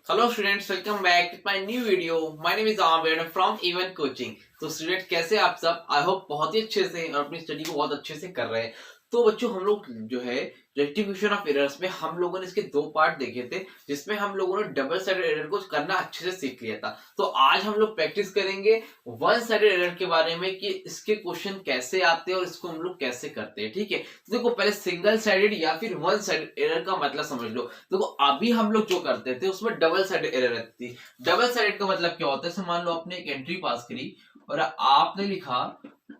Hello students, welcome back to my new video. My name is Amir from Event Coaching. तो student कैसे आप सब? I hope बहुत ही अच्छे से और अपनी स्टडी को बहुत अच्छे से कर रहे हैं। तो बच्चों हम लोग जो है रेक्टिफिकेशन ऑफ एरर्स में हम लोगों ने इसके दो पार्ट देखे थे, जिसमें हम लोगों ने डबल साइडेड एरर को करना अच्छे से सीख लिया था। तो आज हम लोग प्रैक्टिस करेंगे वन साइडेड एरर के बारे में कि इसके क्वेश्चन कैसे आते हैं और इसको हम लोग कैसे करते हैं। ठीक है, तो देखो पहले सिंगल साइडेड या फिर वन साइडेड एरर का मतलब समझ लो। देखो अभी हम लोग जो करते थे उसमें डबल साइडेड एरर रहती थी। डबल साइडेड का मतलब क्या होता है? मान लो आपने एक एंट्री पास करी और आपने लिखा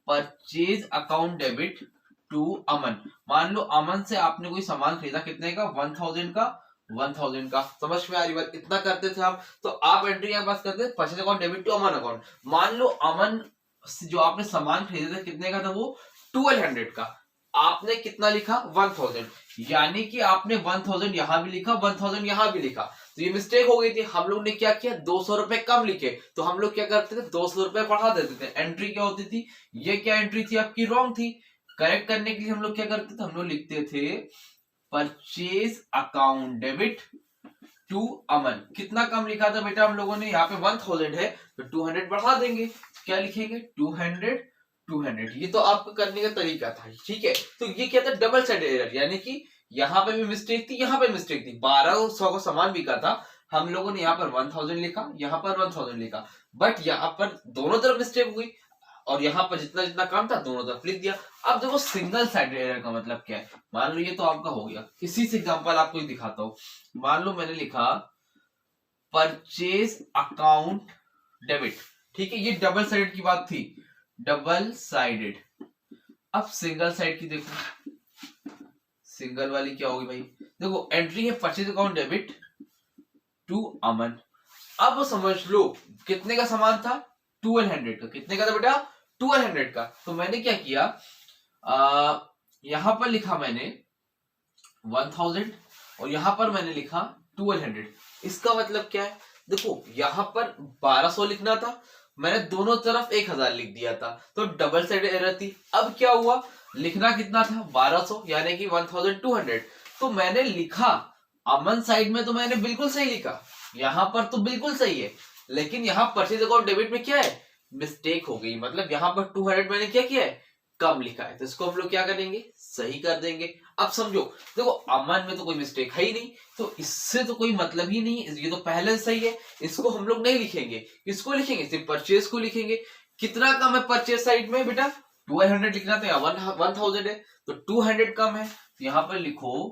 परचेज अकाउंट डेबिट टू अमन। मान लो अमन से आपने कोई सामान खरीदा, कितने का? 1000 का। 1000 का समझ में आ रही बात? इतना करते थे आप। तो आप एंट्री क्या पास करते? Purchase account debit to Aman account. मान लो अमन से जो आपने सामान खरीदा था कितने का था? वो 1200 का। आपने कितना लिखा? 1000। यानी कि आपने 1000 यहां भी लिखा, 1000 यहां भी लिखा। तो ये मिस्टेक हो गई थी। हम लोग ने क्या किया? 200 रुपए कम लिखे। तो हम लोग क्या करते थे? 200 रुपए बढ़ा देते थे। एंट्री क्या होती थी? ये क्या एंट्री थी आपकी? रॉन्ग थी। करेक्ट करने के लिए हम लोग क्या करते थे? हम लोग लिखते थे परचेज अकाउंट डेबिट टू अमन। कितना कम लिखा था बेटा हम लोगों ने? यहाँ पे 1000 है तो 200 बढ़ा देंगे। क्या लिखेंगे? 200 200। ये तो आपको करने का तरीका था। ठीक है, तो ये क्या था? Double sided error. यानी कि यहाँ पे भी मिस्टेक थी, यहाँ पे मिस्टेक थी। 1200 का सामान बिका था, हम लोगों ने यहाँ पर 1000 लिखा, यहाँ पर 1000 लिखा, बट यहाँ पर दोनों तरफ मिस्टेक हुई और यहाँ पर जितना जितना काम था दोनों तरफ लिख दिया। अब देखो सिंगल साइडेड एरर का मतलब क्या है। मान लो ये तो आपका हो गया। इसी से एग्जांपल आपको दिखाता हूँ। मान लो मैंने लिखा परचेज अकाउंट डेबिट। ठीक है, ये डबल साइडेड की बात थी, डबल साइडेड। अब सिंगल साइड की देखो, सिंगल वाली क्या होगी भाई? देखो एंट्री है परचेज अकाउंट डेबिट टू अमन। अब समझ लो कितने का सामान था? 1200 का। कितने का था बेटा? 1200 का। तो मैंने क्या किया, यहां पर लिखा मैंने 1000 और यहां पर मैंने लिखा 1200। इसका मतलब क्या है? देखो यहां पर 1200 लिखना था, मैंने दोनों तरफ 1000 लिख दिया था, तो डबल साइड एरर थी। अब क्या हुआ? लिखना कितना था? 1200 यानी कि 1200। तो मैंने लिखा अमन साइड में तो मैंने बिल्कुल सही लिखा, यहां पर तो बिल्कुल सही है, लेकिन यहां परचेज अकाउंट डेबिट में क्या है? मिस्टेक हो गई। मतलब यहां पर 200 मैंने क्या किया है? कम लिखा है। तो इसको हम लोग क्या करेंगे? सही कर देंगे। अब समझो, देखो अमन में तो कोई मिस्टेक है ही नहीं, तो इससे तो कोई मतलब ही नहीं है। ये तो पहले से सही है, इसको हम लोग नहीं लिखेंगे। किसको लिखेंगे? सिर्फ परचेज को लिखेंगे। कितना कम है परचेज साइड में बेटा? 1200 लिखना था, 1000 है, तो 200 कम है। तो यहां पर लिखो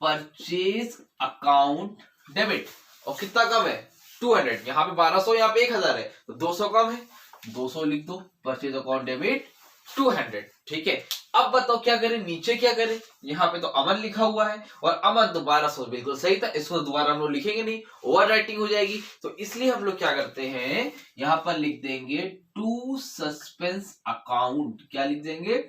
परचेज अकाउंट डेबिट। और कितना कम है? 200। यहाँ पे 1200, यहाँ पे 1000 है, तो 200 कम है, 200 लिख दो। Purchase account debit 200। ठीक है, अब बताओ क्या करें? नीचे क्या करें? यहाँ पे तो अमन लिखा हुआ है और अमन तो 1200 बिल्कुल सही था, इसको दोबारा हम लोग लिखेंगे नहीं, ओवर राइटिंग हो जाएगी। तो इसलिए हम लोग क्या करते हैं, यहाँ पर लिख देंगे टू सस्पेंस अकाउंट। क्या लिख देंगे?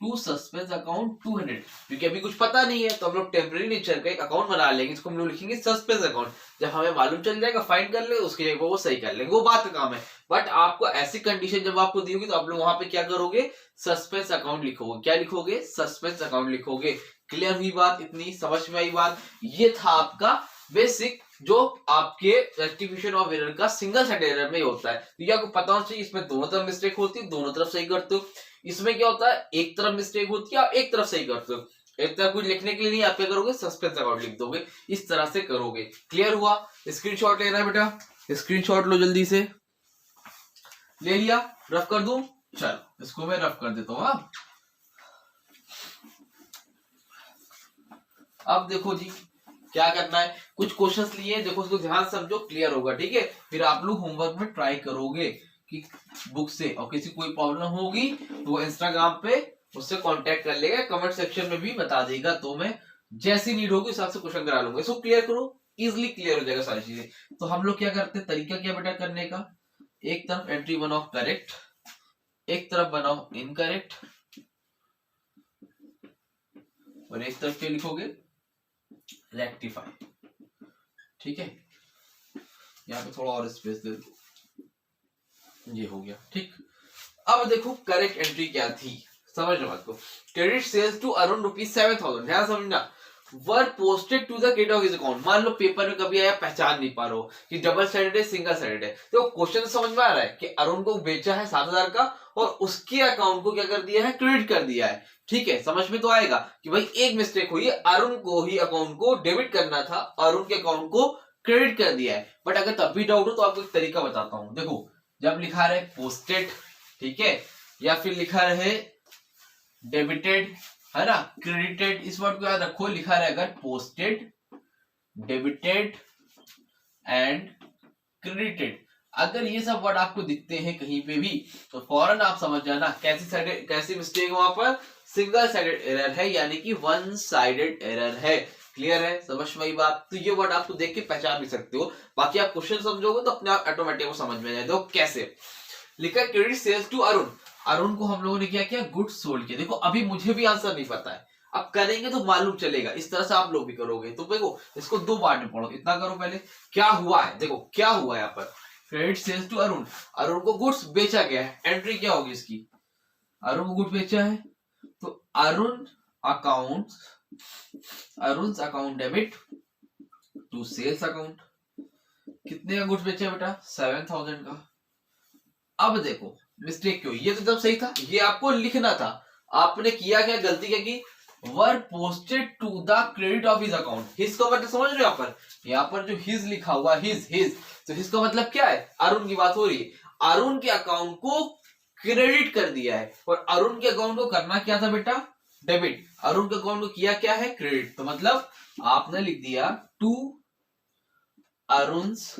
To suspense account 200। क्योंकि अभी कुछ पता नहीं है तो हम लोग टेम्पररी नेचर का एक अकाउंट बना लेंगे, इसको हम लोग लिखेंगे सस्पेंस अकाउंट। जब हमें मालूम चल जाएगा फाइंड कर ले, उसके जगह वो सही कर लेंगे, वो बात का काम है। बट आपको ऐसी कंडीशन जब आपको दी होगी तो आप लोग वहां पे क्या करोगे? सस्पेंस अकाउंट लिखोगे। क्या लिखोगे? सस्पेंस अकाउंट लिखोगे। क्लियर हुई बात? इतनी समझ में आई बात? ये था आपका बेसिक, जो आपके रेक्टिफिकेशन ऑफ एरर का सिंगल साइड एरर में होता है। तो ये आपको पता होना चाहिए, इसमें दोनों तरफ मिस्टेक होती है, दोनों तरफ सही करते हो। इसमें क्या होता है? एक तरफ मिस्टेक होती है, आप एक तरफ सही करते हो। एक तरफ कुछ लिखने के लिए नहीं, आप क्या करोगे? सस्पेंस अकाउंट लिख दोगे। इस तरह से करोगे। क्लियर हुआ? स्क्रीनशॉट लेना है बेटा, स्क्रीनशॉट लो जल्दी से। ले लिया? रफ कर दूं? चलो इसको मैं रफ कर देता हूं। अब देखो जी क्या करना है, कुछ क्वेश्चंस लिए, देखो उसको ध्यान समझो, क्लियर होगा। ठीक है, फिर आप लोग होमवर्क में ट्राई करोगे कि बुक से, और किसी कोई प्रॉब्लम होगी तो वो इंस्टाग्राम पे मुझसे कांटेक्ट कर लेगा, कमेंट सेक्शन में भी बता देगा, तो मैं जैसी नीड होगी उस हिसाब से क्वेश्चन करा लूंगा। इसको क्लियर करो, इजिली क्लियर हो जाएगा सारी चीजें। तो हम लोग क्या करते हैं, तरीका क्या बेटा करने का? एक तरफ एंट्री बनाओ करेक्ट, एक तरफ बनाओ इनकरेक्ट, और एक तरफ क्या लिखोगे? रेक्टिफाई। ठीक है, यहाँ पे थोड़ा और स्पेस दे दो, ये हो गया। ठीक, अब देखो करेक्ट एंट्री क्या थी, समझ लो बात को। Credit sales to around ₹7,000। ध्यान समझना, were posted to the credit of his account. मान लो पेपर में कभी आया, पहचान नहीं पा रहे हो कि डबल साइडेड है सिंगल साइडेड है, तो क्वेश्चन समझ में आ रहा है कि अरुण को बेचा है 7,000 का और उसके अकाउंट को क्या कर दिया है, क्रेडिट कर दिया है। ठीक है, समझ में तो आएगा कि भाई एक मिस्टेक हुई है, अरुण को ही अकाउंट को डेबिट करना था, अरुण के अकाउंट को क्रेडिट कर दिया है। बट अगर तब भी डाउट हो तो आपको एक तरीका बताता हूं। देखो, जब लिखा रहे पोस्टेड, ठीक है, या फिर लिखा रहे डेबिटेड, है ना, क्रेडिटेड, इस वर्ड को याद रखो। लिखा रहे अगर पोस्टेड, डेबिटेड एंड क्रेडिटेड, अगर ये सब वर्ड आपको दिखते हैं कहीं पे भी तो फौरन आप समझ जाना कैसी मिस्टेक है, वहां पर सिंगल साइडेड एरर है, यानी कि वन साइडेड एरर है। क्लियर है, समझ में आई बात? तो ये वर्ड आपको देख के पहचान भी सकते हो, बाकी आप क्वेश्चन समझोगे तो अपने आप ऑटोमेटिक को समझ में आ जाएगा। कैसे लिखा, credit sales to Arun, Arun को हम लोगों ने क्या किया, गुड्स सोल्ड किया। देखो अभी मुझे भी आंसर नहीं पता है, अब करेंगे तो मालूम चलेगा, इस तरह से आप लोग भी करोगे। तो देखो इसको दो पार्ट में पढ़ो, इतना करो पहले क्या हुआ है। देखो क्या हुआ है यहाँ पर, credit sales to Arun, Arun को गुड्स बेचा गया है। एंट्री क्या होगी इसकी, अरुण को गुड्स बेचा है तो Arun account debit to sales account. कितने का गुड्स बेचा है बेटा, 7,000 का। अब देखो मिस्टेक क्यों, ये तो एकदम सही था, ये आपको लिखना था, आपने किया क्या, गलती क्या की, were posted to the credit of his account. His का मतलब समझ रहे हो, यहाँ पर जो हिज लिखा हुआ, हिज तो हिज का मतलब क्या है, अरुण की बात हो रही है, अरुण के अकाउंट को क्रेडिट कर दिया है, और अरुण के अकाउंट को करना क्या था बेटा, डेबिट। अरुण के अकाउंट को किया क्या है, क्रेडिट। तो मतलब आपने लिख दिया टू अरुण्स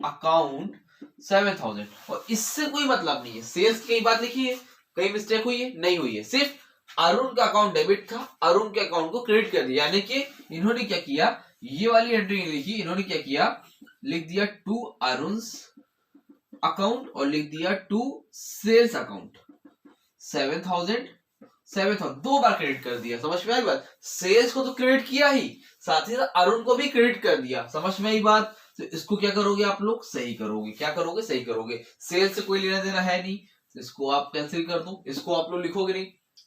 अकाउंट 7,000, और इससे कोई मतलब नहीं है, सेल्स की बात लिखी है, कहीं मिस्टेक हुई है, नहीं हुई है, सिर्फ अरुण का अकाउंट डेबिट था, अरुण के अकाउंट को क्रेडिट कर दिया। यानी कि इन्होंने क्या किया, ये वाली एंट्री लिखी, इन्होंने क्या किया, लिख दिया टू अरुण्स अकाउंट और लिख दिया टू सेल्स अकाउंट 7,000 दो बार क्रेडिट कर दिया। समझ में आई बात, सेल्स को तो क्रेडिट किया ही, साथ ही साथ अरुण को भी क्रेडिट कर दिया। समझ में आई बात? तो इसको क्या करोगे आप लोग, सही करोगे। क्या करोगे, सही करोगे। सेल्स से कोई लेना देना है नहीं, तो इसको आप कैंसिल कर दो, इसको आप लोग लिखोगे नहीं।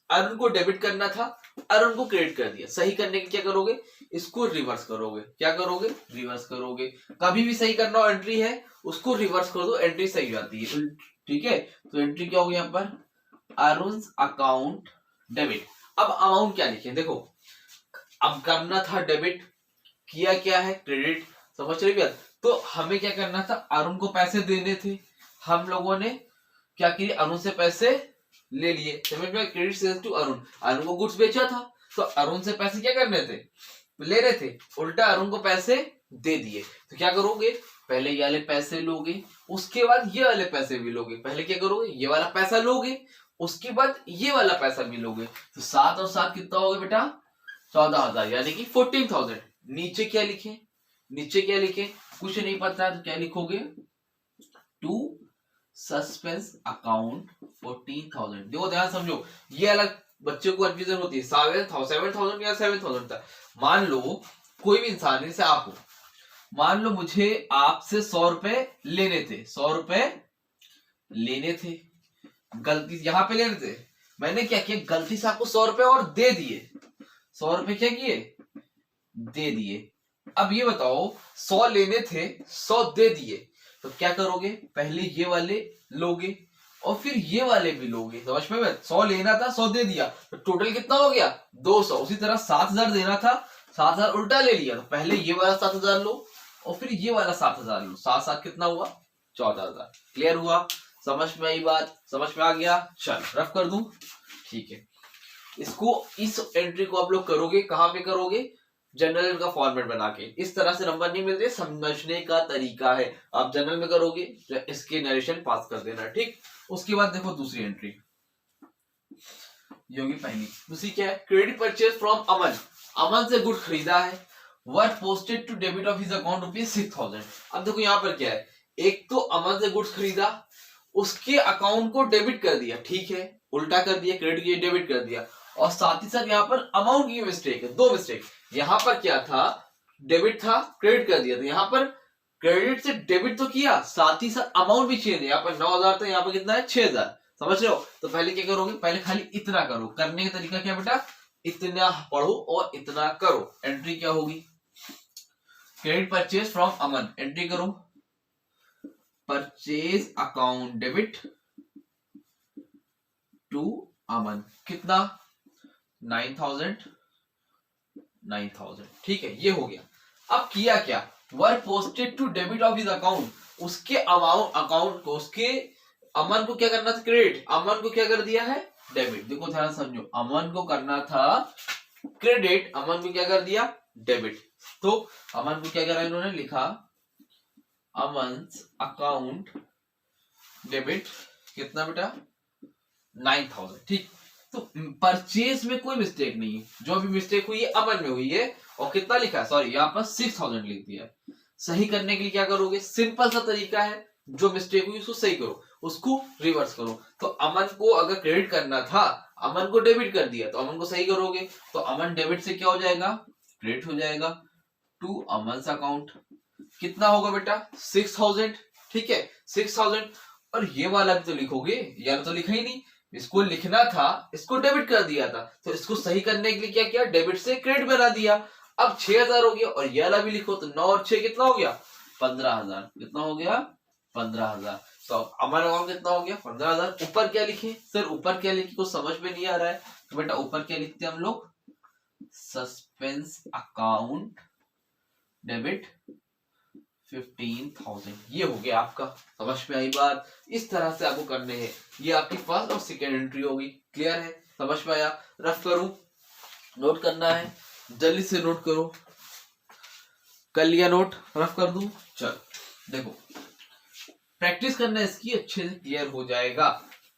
अरुण को डेबिट करना था, अरुण को क्रेडिट कर दिया। सही करने के क्या करोगे, इसको रिवर्स करोगे। क्या करोगे, रिवर्स करोगे। कभी भी सही करना हो एंट्री है, उसको रिवर्स कर दो, एंट्री सही हो जाती है। ठीक है, तो एंट्री क्या होगी यहाँ पर, अरुण अकाउंट डेबिट। अब अमाउंट क्या लिखे, देखो अब करना था डेबिट, किया क्या है, क्रेडिट। समझ रहे बात? तो हमें क्या करना था, अरुण को पैसे देने थे, हम लोगों ने क्या किया, अरुण से पैसे ले लिए। समझ में, credit sales to Arun, Arun को गुड्स बेचा था तो अरुण से पैसे क्या करने थे, ले रहे थे, उल्टा अरुण को पैसे दे दिए। तो क्या करोगे, पहले ये वाले पैसे लोगे, उसके बाद ये वाले पैसे भी लोगे। पहले क्या करोगे, ये वाला पैसा लोगे, उसके बाद ये वाला पैसा भी लोगे। तो 7 और 7 कितना हो गया बेटा, 14,000, यानी कि 14,000। नीचे क्या लिखे, नीचे क्या लिखे, कुछ नहीं पता है तो क्या लिखोगे, टू सस्पेंस अकाउंट 14,000। देखो ध्यान समझो, ये अलग बच्चे को कंफ्यूजन होती है, 7,000 या 7,000 तक। मान लो कोई भी इंसान, जैसे आप हो, मान लो मुझे आपसे 100 रुपए लेने थे, 100 रुपए लेने थे, गलती यहां पे लेने थे, मैंने क्या किया, गलती से आपको 100 रुपए और दे दिए। 100 रुपए क्या किए, दे दिए। अब ये बताओ, 100 लेने थे, 100 दे दिए, तो क्या करोगे, पहले ये वाले लोगे और फिर ये वाले भी लोगे। समझ में, 100 लेना था, 100 दे दिया, तो टोटल कितना हो गया, 200। उसी तरह 7,000 देना था, 7,000 उल्टा ले लिया, तो पहले ये वाला 7,000 लो और फिर ये वाला 7,000 लो। 7 7 कितना हुआ, 14,000। क्लियर हुआ, समझ में आई बात, समझ में आ गया। चल रफ कर दूं, ठीक है। इसको, इस एंट्री को आप लोग करोगे, कहां पे करोगे, जनरल का फॉर्मेट बना के। इस तरह से नंबर नहीं मिलते, समझने का तरीका है। आप जनरल में करोगे, इसके नरेशन पास कर देना, ठीक। उसके बाद देखो दूसरी एंट्री, ये होगी पहली। दूसरी क्या है, credit purchase from Aman, Aman से गुड खरीदा है, were posted to debit of his account ₹6,000। अब देखो यहाँ पर क्या है, एक तो अमन से गुड्स खरीदा, उसके अकाउंट को डेबिट कर दिया, ठीक है, उल्टा कर दिया, क्रेडिट किया, डेबिट कर दिया, और साथ ही साथ यहाँ पर अमाउंट की मिस्टेक है, 2 मिस्टेक। यहाँ पर क्या था, डेबिट था, क्रेडिट कर दिया, तो यहाँ पर क्रेडिट से डेबिट तो किया, साथ ही साथ अमाउंट भी चेंज है। यहाँ पर 9,000 था, यहाँ पर कितना है, 6,000। समझ रहे हो? तो पहले क्या करोगे, पहले खाली इतना करो। करने का तरीका क्या बेटा, इतना पढ़ो और इतना करो। एंट्री क्या होगी? Credit purchase from Aman, entry करो परचेज अकाउंट डेबिट टू अमन, कितना? 9,000। ठीक है, ये हो गया। अब किया क्या? Were posted to debit of his account, उसके अकाउंट को, उसके अमन को क्या करना था? क्रेडिट। अमन को क्या कर दिया है? डेबिट। देखो ध्यान समझो, अमन को करना था क्रेडिट, अमन को क्या कर दिया? डेबिट। तो अमन को क्या करा इन्होंने? लिखा अमन्स अकाउंट डेबिट, कितना बेटा? 9,000। ठीक, तो परचेज में कोई मिस्टेक नहीं है, जो भी मिस्टेक हुई है अमन में हुई है। और कितना लिखा? सॉरी, यहाँ पर 6,000 लिख दिया। सही करने के लिए क्या करोगे? सिंपल सा तरीका है, जो मिस्टेक हुई उसको सही करो, उसको रिवर्स करो। तो अमन को अगर क्रेडिट करना था, अमन को डेबिट कर दिया, तो अमन को सही करोगे, तो अमन डेबिट से क्या हो जाएगा? क्रेडिट हो जाएगा टू अमन्स अकाउंट। कितना होगा बेटा? 6,000। ठीक है, 6,000। और ये वाला भी तो लिखोगे, यार तो लिखा ही नहीं, इसको लिखना था, इसको डेबिट कर दिया था, तो इसको सही करने के लिए क्या किया? डेबिट से क्रेडिट बना दिया। अब 6,000 हो गया, और ये वाला भी लिखो, तो 9 और 6 कितना हो गया? 15,000। कितना हो गया? 15,000। तो अमन अकाउंट कितना हो गया? 15,000। ऊपर क्या लिखे? सर ऊपर क्या लिखे कुछ समझ में नहीं आ रहा है, तो बेटा ऊपर क्या लिखते हैं हम लोग? Suspense account debit 15,000। ये हो गया आपका। समझ में आई बात? इस तरह से आपको करने हैं। ये आपकी फर्स्ट और सेकेंड एंट्री होगी। क्लियर है? समझ में आया? रफ करूं, नोट करना है, जल्दी से नोट करो। कर लिया नोट? रफ कर दूं? चल देखो, प्रैक्टिस करना इसकी, अच्छे से क्लियर हो जाएगा।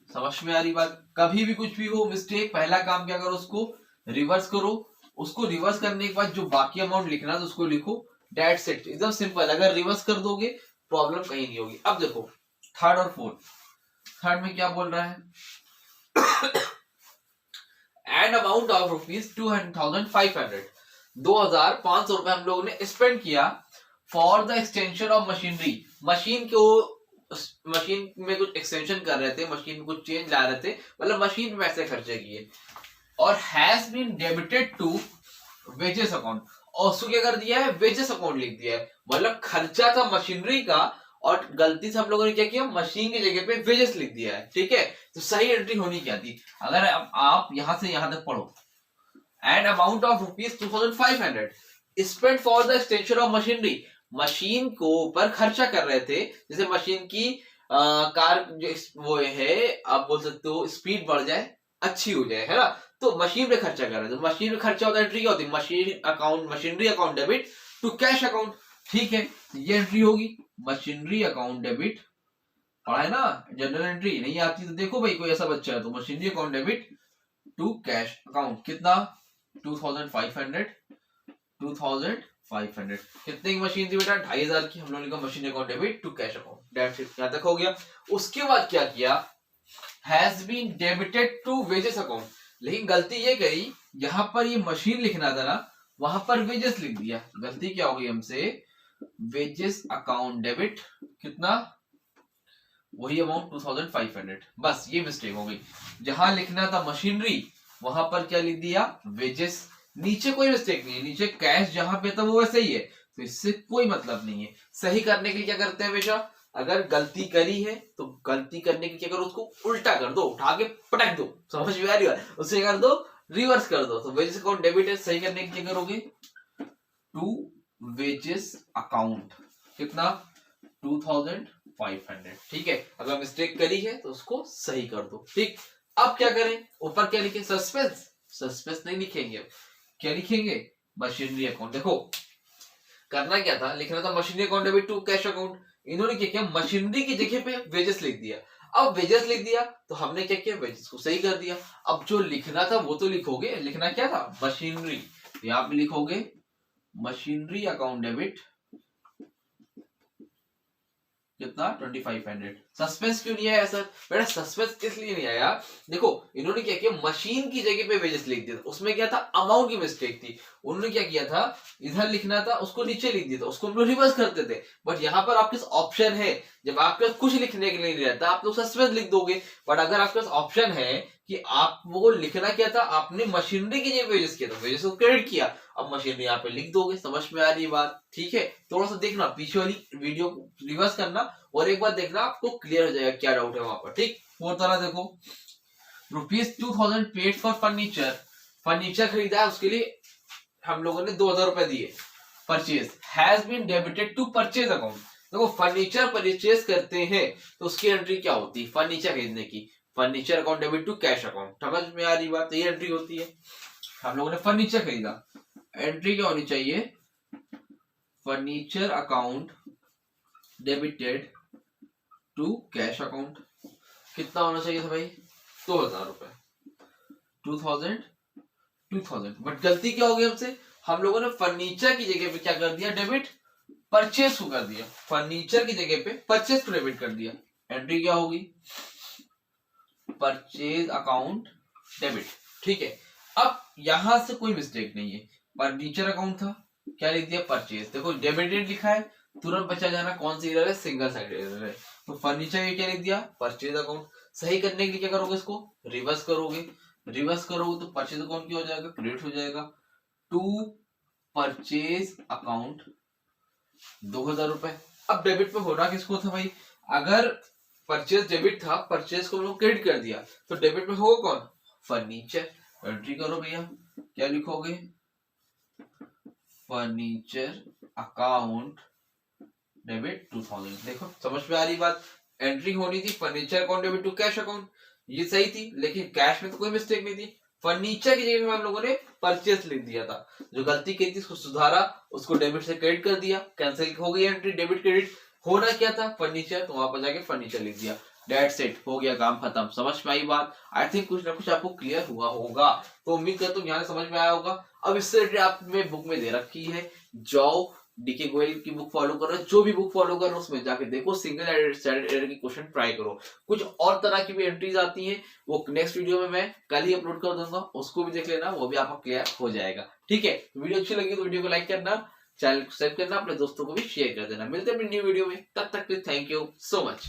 समझ में आ रही बात? कभी भी कुछ भी हो मिस्टेक, पहला काम क्या करो? उसको रिवर्स करो। उसको रिवर्स करने के बाद जो बाकी अमाउंट लिखना है उसको लिखो। That's it, एकदम सिंपल। अगर रिवर्स कर दोगे प्रॉब्लम कहीं नहीं होगी। अब देखो थर्ड और फोर्थ। थर्ड में क्या बोल रहा है? एन अमाउंट ऑफ रुपीज 2,500, 2,500 रुपए हम लोगों ने स्पेंड किया for the extension of machinery. Machine को, मशीन में कुछ एक्सटेंशन कर रहे थे, मशीन में कुछ चेंज ला रहे थे, मतलब मशीन में पैसे खर्चे किए। और has been debited to wages account, और उसको क्या कर दिया है? वेजेस अकाउंट लिख दिया है। मतलब खर्चा था मशीनरी का, और गलती से हम लोगों ने क्या किया? मशीन की जगह पे वेजेस लिख दिया है। ठीक है, तो सही एंट्री होनी क्या थी? अगर आप यहां से यहां तक पढ़ो, an amount of rupees 2,500 spend for the extension of machinery, machine को ऊपर खर्चा कर रहे थे, जैसे मशीन की कार जो वो है, आप बोल सकते हो स्पीड बढ़ जाए, अच्छी हो जाए, है ना? तो मशीन पे खर्चा कर रहे थे। मशीन पे खर्चा होता है, एंट्री क्या होती है? Machine account, machinery account debit to cash account. ठीक है, ये एंट्री होगी मशीनरी अकाउंट डेबिट। पढ़ा है ना? जनरल एंट्री नहीं आती तो देखो भाई, कोई ऐसा बच्चा है तो machinery account debit to cash account. कितना? 2,500। 2,500 कितने की मशीन थी बेटा? 2,500 की। हम लोगों ने कहा machine account debit to cash account. That's it, यहां तक हो गया। उसके बाद क्या किया? Has been debited to wages account, लेकिन गलती ये करी, यहां पर ये मशीन लिखना था ना, वहां पर वेजेस लिख दिया। गलती क्या हो गई हमसे? वेजेस अकाउंट डेबिट, कितना? वही अमाउंट 2,500। बस ये मिस्टेक हो गई, जहां लिखना था मशीनरी वहां पर क्या लिख दिया? वेजेस। नीचे कोई मिस्टेक नहीं है, नीचे कैश जहां पे था वो वैसे ही है, तो इससे कोई मतलब नहीं है। सही करने के लिए क्या करते हैं हमेशा? अगर गलती करी है तो गलती करने की क्या करो? उसको उल्टा कर दो, उठा के पटक दो। समझ में आ रही है? उसे कर दो, रिवर्स कर दो। तो वेजेस अकाउंट डेबिट है, सही करने की क्या करोगे? टू वेजेस अकाउंट, कितना? 2,500। ठीक है, अगर मिस्टेक करी है तो उसको सही कर दो। ठीक, अब क्या करें? ऊपर क्या लिखे? सस्पेंस। सस्पेंस नहीं लिखेंगे, क्या लिखेंगे? Machinery account. देखो करना क्या था? लिखना था machinery account debit to cash account. इन्होंने क्या किया? मशीनरी की जगह पे वेजेस लिख दिया। अब वेजेस लिख दिया तो हमने क्या किया? वेजेस को सही कर दिया। अब जो लिखना था वो तो लिखोगे, लिखना क्या था? मशीनरी। तो यहां पे लिखोगे मशीनरी अकाउंट डेबिट, कितना? 2,500। सस्पेंस क्यों नहीं आया सर? बेटा सस्पेंस इसलिए नहीं आया, देखो इन्होंने क्या किया? मशीन की जगह पे वेजेस लिख दिया था, उसमें क्या था? अमाउंट की मिस्टेक थी। उन्होंने क्या किया था? इधर लिखना था, उसको नीचे लिख दिया था, उसको हम लोग रिवर्स करते थे। बट यहाँ पर आपके ऑप्शन है जब आपके पास कुछ लिखने के लिए नहीं रहता आप लोग सस्पेंस लिख दोगे, बट अगर आपके पास ऑप्शन है कि आप वो लिखना क्या था, आपने मशीनरी की जगह वेजेस किया, तो वेजेस को क्रेडिट किया, अब मशीनरी यहाँ पे लिख दोगे। समझ में आ रही बात? ठीक है, थोड़ा सा देखना पीछे वाली वीडियो रिवर्स करना और एक बार देखना, आपको क्लियर हो जाएगा क्या डाउट है वहां पर। ठीक, और तरह देखो, ₹2000 पेड फॉर फर्नीचर, फर्नीचर खरीदा है उसके लिए हम लोगों ने 2000 रुपए दिए। Purchase has been debited to purchase account. देखो फर्नीचर परचेज करते हैं तो उसकी एंट्री क्या होती है, फर्नीचर खरीदने की, furniture account debit to cash account. समझ में आ रही बात? ये एंट्री होती है। हम लोगों ने फर्नीचर खरीदा, एंट्री क्या होनी चाहिए, furniture account debited to cash account. कितना होना चाहिए था भाई, 2000 रुपए, 2000। बट गलती क्या हो गई हमसे, हम लोगों ने फर्नीचर की जगह पे क्या कर दिया, डेबिट परचेस को कर दिया, फर्नीचर की जगह पे परचेस को डेबिट कर दिया। एंट्री क्या होगी, परचेज अकाउंट डेबिट। ठीक है, अब यहां से कोई मिस्टेक नहीं है, फर्नीचर अकाउंट था, क्या लिख दिया, परचेज। देखो डेबिटेड लिखा है, तुरंत बचा जाना कौन सी एरर है, सिंगल साइड एरर है। तो फर्नीचर में क्या लिख दिया, परचेज अकाउंट। सही करने के लिए क्या करोगे, इसको रिवर्स करोगे, रिवर्स करोगे तो परचेज अकाउंट क्या हो जाएगा, क्रेडिट हो जाएगा टू परचेज अकाउंट 2000 रुपए। अब डेबिट में होना किसको था भाई, अगर परचेज डेबिट था, परचेज को हम लोग क्रेडिट कर दिया, तो डेबिट में होगा कौन, फर्नीचर। एंट्री करो भैया, क्या लिखोगे, फर्नीचर अकाउंट डेबिट 2000। देखो समझ में आ रही बात, एंट्री होनी थी furniture account debit to cash account, ये सही थी, लेकिन कैश में तो कोई मिस्टेक नहीं थी। फर्नीचर की जगह में हम लोगों ने परचेस लिख दिया था, जो गलती की थी उसको सुधारा, उसको डेबिट से क्रेडिट कर दिया, कैंसिल हो गई एंट्री, डेबिट क्रेडिट। होना क्या था, फर्नीचर, तो वहां पर जाके फर्नीचर लिख दिया, दैट्स इट, हो गया काम खत्म। समझ में आई बात? आई थिंक कुछ ना कुछ आपको क्लियर हुआ होगा, तो उम्मीद करता हूँ यहाँ समझ में आया होगा। अब इससे रिलेटेड आपने बुक में दे रखी है, जाओ डीके गोयल की बुक फॉलो करो, जो भी बुक फॉलो करो उसमें जाके देखो, सिंगल स्टैंडर्ड एरर की क्वेश्चन ट्राई करो। कुछ और तरह की भी एंट्रीज आती हैं, वो नेक्स्ट वीडियो में मैं कल ही अपलोड कर दूंगा, उसको भी देख लेना, वो भी आपका क्लियर हो जाएगा। ठीक है, वीडियो अच्छी लगी तो वीडियो को लाइक करना, चैनल को सब्सक्राइब करना, अपने दोस्तों को भी शेयर कर देना। मिलते हैं अपनी न्यू वीडियो में, तब तक के थैंक यू सो मच।